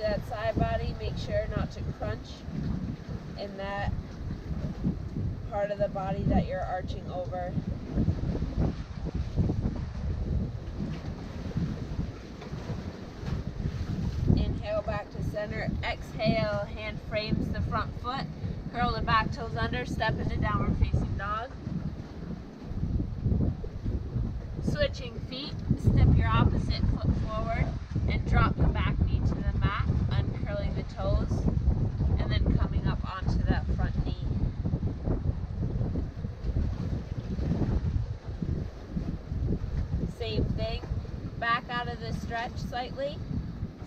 that side body, make sure not to crunch in that part of the body that you're arching over. Inhale back to center. Exhale, hand frames the front foot. Curl the back toes under, step into downward facing dog. Switching feet, step your opposite foot forward and drop the back knee to the mat, uncurling the toes, and then coming up onto that front knee. Same thing, back out of the stretch slightly,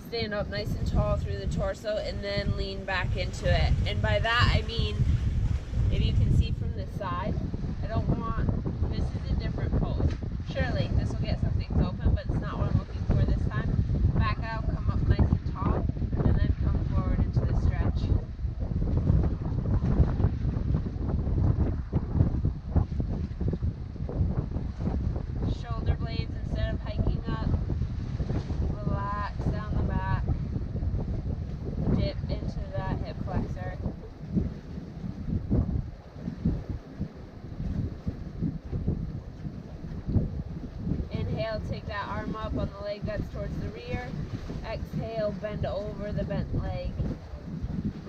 stand up nice and tall through the torso, and then lean back into it. And by that I mean, if you can see from the side, I don't want, this is a different pose. Surely this will get some things open, but it's not what I'm looking for this time. Back out, come up nice and tall, and then come forward into the stretch. Shoulder blades, instead of hiking up, relax down the back. Dip into that hip flexor. Inhale, take that arm up on the leg that's towards the rear. Exhale, bend over the bent leg.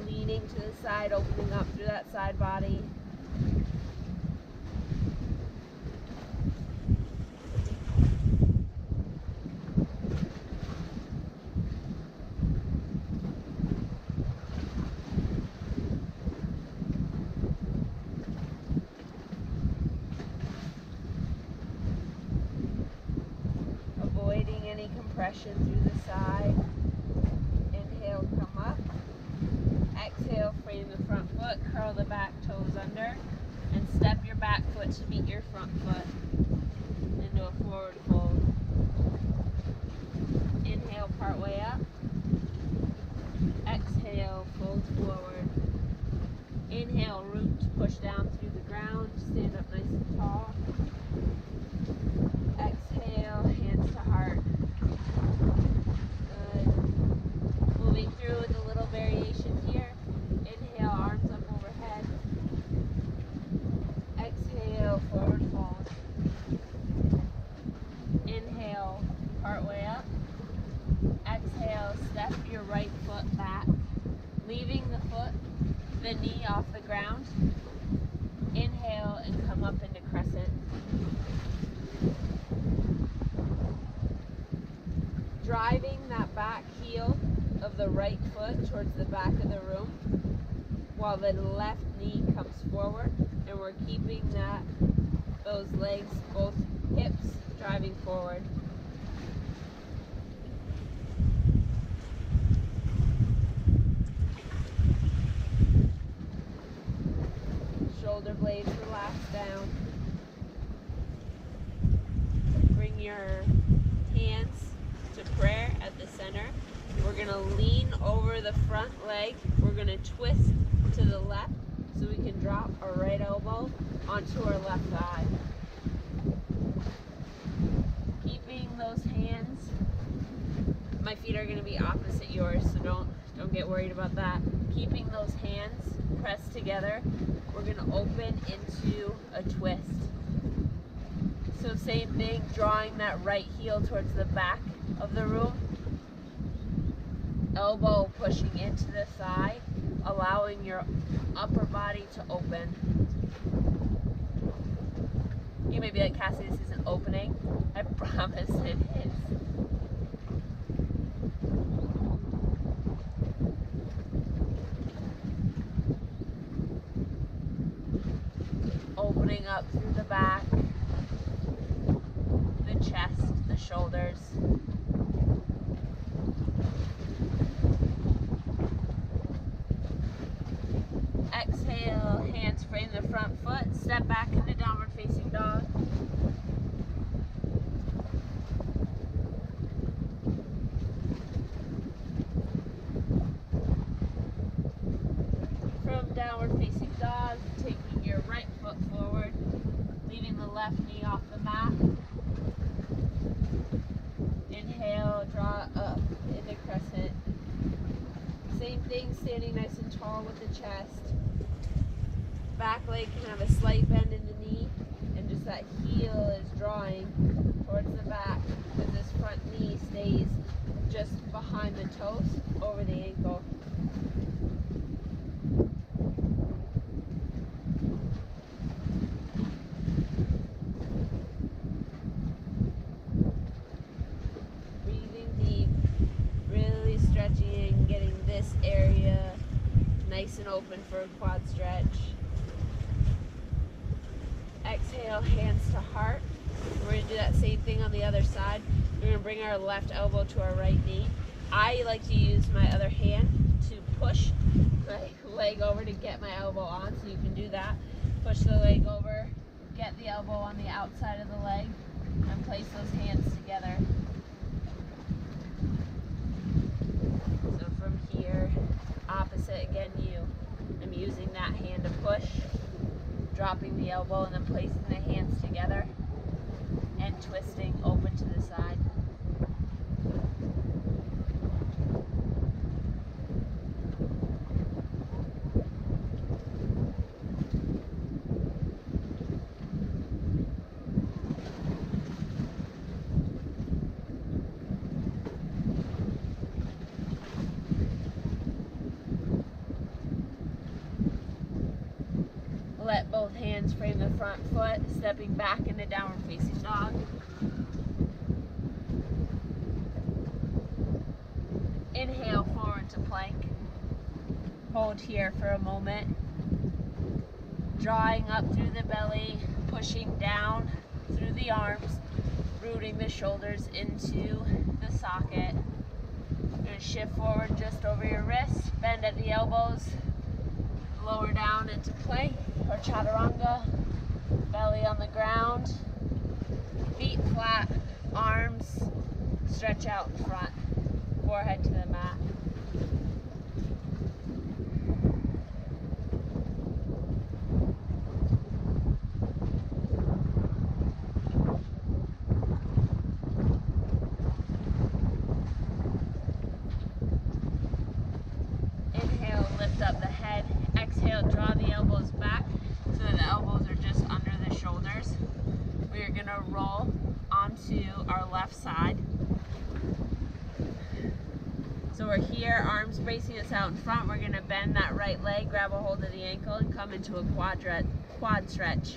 Leaning to the side, opening up through that side body. Avoiding any compression through the side. Inhale, come up. Exhale, frame the front foot, curl the back toes under, and step your back foot to meet your front foot into a forward fold. Inhale, part way up. Exhale, fold forward. Inhale, root, push down through the ground, stand up nice and tall. Exhale, hands to heart. Good. Moving through with a little variation here. Inhale, arms up overhead. Exhale, forward fold. Inhale, part way up. Exhale, step your right foot back, leaving the knee off the ground. Inhale and come up into crescent. Driving that back heel of the right foot towards the back of the room while the left knee comes forward, and we're keeping those legs, both hips, driving forward. Shoulder blades relax down. Bring your hands to prayer at the center. We're going to lean over the front leg. We're going to twist to the left so we can drop our right elbow onto our left thigh. Keeping those hands, my feet are going to be opposite yours, so don't get worried about that. Keeping those hands pressed together, we're going to open into a twist. So same thing, drawing that right heel towards the back of the room. Elbow pushing into the thigh, allowing your upper body to open. You may be like, Cassie, this isn't opening. I promise it is. Opening up through the back, the chest, the shoulders. Exhale, hands frame the front foot, step back into downward facing dog. From downward facing dog, taking your right foot forward, leaving the left knee off the mat. Inhale, draw up into crescent. thing, standing nice and tall with the chest. Back leg can have a slight bend in the knee, and just that heel is drawing towards the back, because this front knee stays just behind the toes over the ankle. Breathing deep, really stretching and getting this area nice and open for a quad stretch. Exhale, hands to heart. We're going to do that same thing on the other side. We're going to bring our left elbow to our right knee. I like to use my other hand to push my leg over to get my elbow on, so you can do that. Push the leg over, get the elbow on the outside of the leg, and place those hands together. So from here, opposite again, I'm using that hand to push, dropping the elbow and then placing the hands together and twisting open to the side. Let both hands frame the front foot, stepping back into downward facing dog. Inhale forward to plank. Hold here for a moment. Drawing up through the belly, pushing down through the arms, rooting the shoulders into the socket. You're going to shift forward just over your wrists, bend at the elbows, lower down into plank or chaturanga, belly on the ground, feet flat, arms stretch out in front, forehead to the mat. Inhale, lift up the head. Exhale, draw the elbows back so that the elbows are just under the shoulders. We are going to roll onto our left side. So we're here, arms bracing us out in front. We're going to bend that right leg, grab a hold of the ankle, and come into a quad stretch.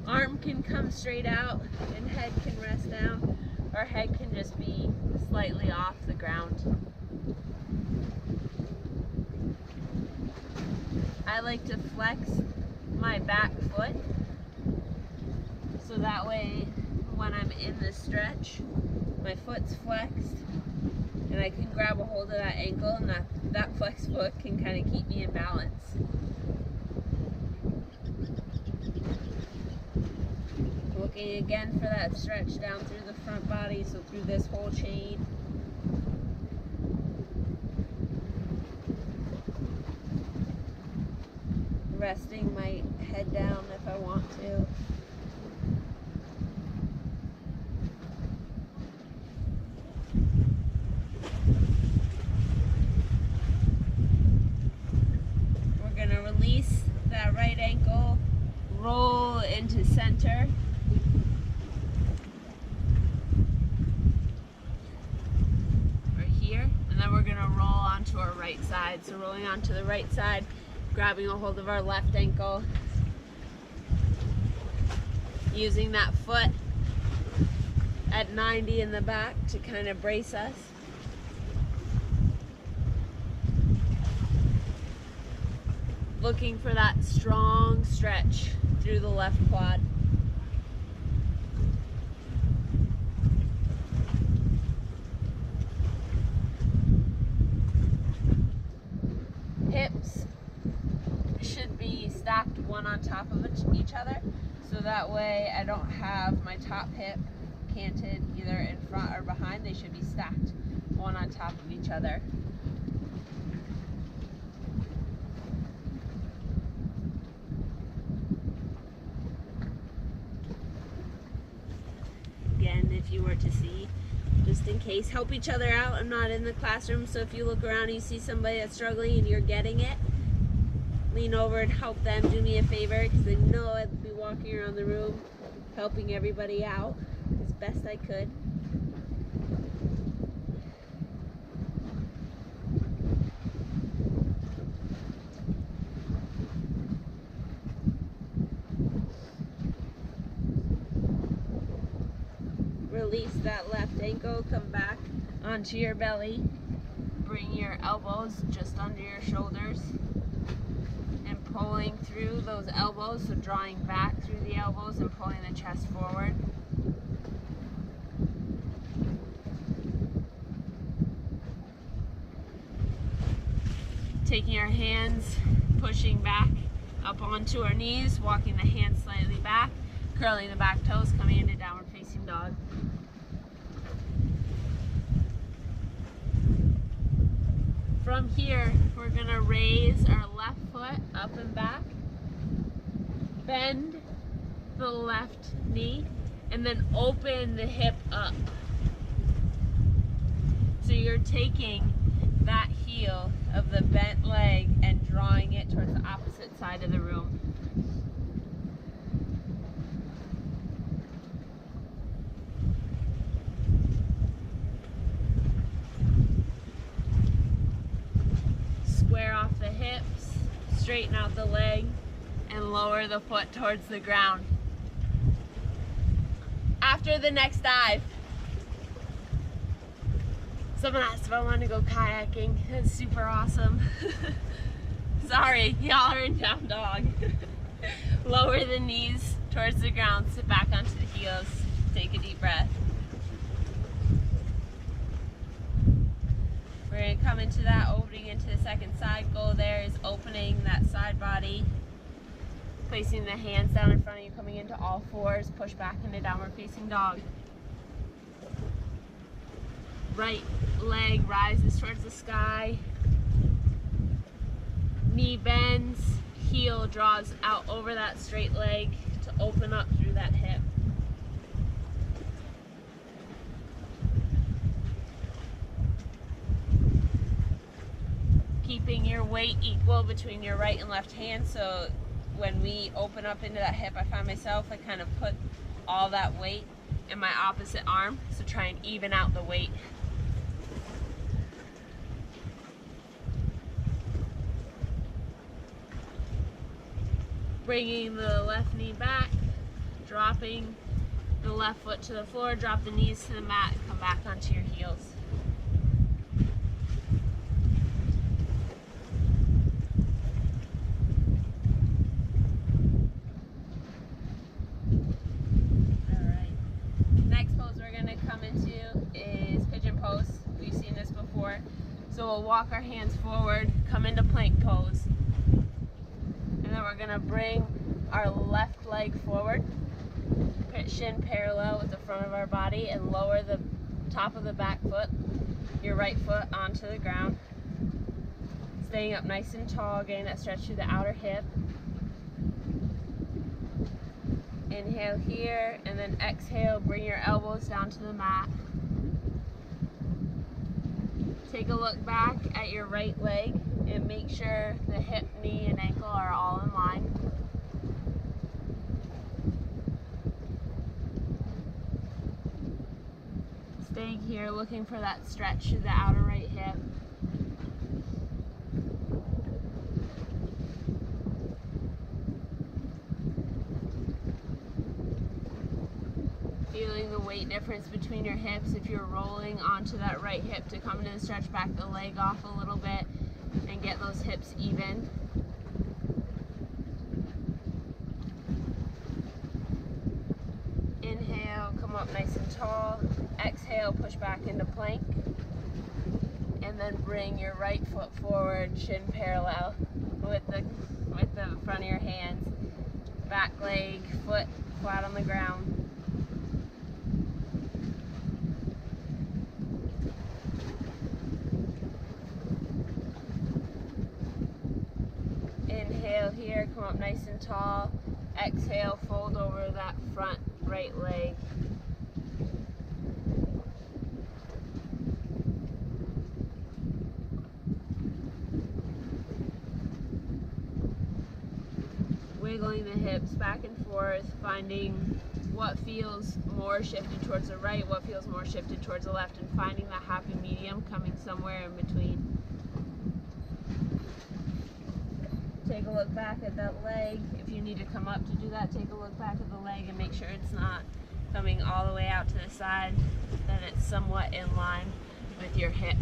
Arm can come straight out and head can rest down, or head can just be slightly off the ground. I like to flex my back foot so that way when I'm in the stretch, my foot's flexed and I can grab a hold of that ankle, and that flexed foot can kind of keep me in balance. Looking again for that stretch down through the front body, so through this whole chain. Resting my head down if I want to. We're going to release that right ankle, roll into center. We're here, and then we're going to roll onto our right side. So rolling onto the right side, grabbing a hold of our left ankle, using that foot at 90 in the back to kind of brace us. Looking for that strong stretch through the left quad. Hips should be stacked one on top of each other, so that way I don't have my top hip canted either in front or behind. They should be stacked one on top of each other. Again, if you were to see, just in case case. Help each other out. I'm not in the classroom, so if you look around and you see somebody that's struggling and you're getting it, lean over and help them. Do me a favor, because I know I'd be walking around the room helping everybody out as best I could. Release that left ankle, come back onto your belly. Bring your elbows just under your shoulders and pulling through those elbows, so drawing back through the elbows and pulling the chest forward. Taking our hands, pushing back up onto our knees, walking the hands slightly back, curling the back toes, coming into downward facing dog. From here, we're gonna raise our left foot up and back, bend the left knee, and then open the hip up. So you're taking that heel of the bent leg and drawing it towards the opposite side of the room. Square off the hips, straighten out the leg, and lower the foot towards the ground. After the next dive, someone asked if I wanted to go kayaking. It's super awesome. Sorry, y'all are in down dog. Lower the knees towards the ground, sit back onto the heels, take a deep breath. We're going to come into that, opening into the second side. Goal there is opening that side body, placing the hands down in front of you, coming into all fours, push back into downward facing dog. Right leg rises towards the sky, knee bends, heel draws out over that straight leg to open up through that hip. Keeping your weight equal between your right and left hand, so when we open up into that hip, I find myself, I kind of put all that weight in my opposite arm, so try and even out the weight. Bringing the left knee back, dropping the left foot to the floor, drop the knees to the mat, and come back onto your heels. So we'll walk our hands forward, come into plank pose, and then we're going to bring our left leg forward, shin parallel with the front of our body, and lower the top of the back foot, your right foot onto the ground, staying up nice and tall, getting that stretch through the outer hip. Inhale here, and then exhale, bring your elbows down to the mat. Take a look back at your right leg and make sure the hip, knee, and ankle are all in line. Staying here, looking for that stretch through the outer right hip. Feeling the weight difference between your hips. If you're rolling onto that right hip, to come into the stretch, back the leg off a little bit and get those hips even. Inhale, come up nice and tall. Exhale, push back into plank. And then bring your right foot forward, shin parallel with the front of your hands. Back leg, foot flat on the ground. Inhale here, come up nice and tall. Exhale, fold over that front right leg. wiggling the hips back and forth, finding what feels more shifted towards the right, what feels more shifted towards the left, and finding that happy medium coming somewhere in between. Take a look back at that leg. If you need to come up to do that, take a look back at the leg and make sure it's not coming all the way out to the side, that it's somewhat in line with your hip.